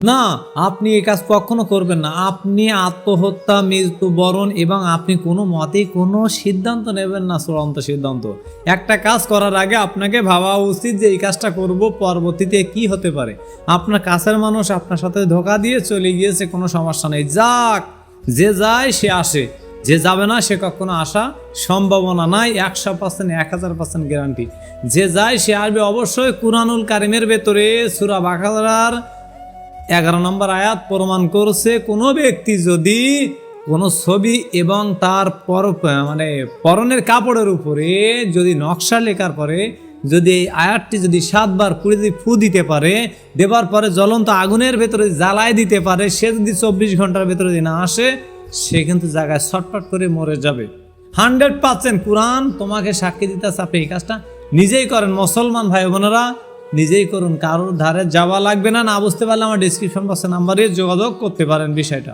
না, আপনি এই কাজ কখনো করবেন না। আপনি আত্মহত্যা, মৃত্যুবরণ এবং আপনি কোনো মতেই কোনো সিদ্ধান্ত নেবেন না, চূড়ান্ত সিদ্ধান্ত। একটা কাজ করার আগে আপনাকে ভাবা উচিত যে এই কাজটা করব, পরবর্তীতে কি হতে পারে। আপনার কাছের মানুষ আপনার সাথে ধোঁকা দিয়ে চলে গিয়েছে, কোনো সমস্যা নেই, যাক, যে যায় সে আসে, যে যাবে না সে কখনো আসা সম্ভাবনা নাই, 100%, 1000% গ্যারান্টি। যে যায় সে আসবে অবশ্যই। কুরআনুল কারিমের ভেতরে সূরা বাকারার 11 নম্বর আয়াত প্রমাণ করছে, কোনো ব্যক্তি যদি কোনো ছবি এবং তার পরনের কাপড়ের উপরে যদি নকশা লেখার পরে যদি এই আয়াতটি যদি 7 বার ফু দিতে পারে, দেবার পরে জ্বলন্ত আগুনের ভেতরে জ্বালায় দিতে পারে, সে যদি 24 ঘন্টার ভেতরে যদি না আসে, সে কিন্তু জায়গায় ছটফট করে মরে যাবে। 100% কোরআন তোমাকে সাক্ষী দিতেছে, আপনি এই কাজটা নিজেই করেন। মুসলমান ভাই বোনেরা, নিজেই করুন, কারোর ধারে যাওয়া লাগবে না। না বুঝতে পারলে আমার ডিসক্রিপশন বক্সে নাম্বারে যোগাযোগ করতে পারেন বিষয়টা।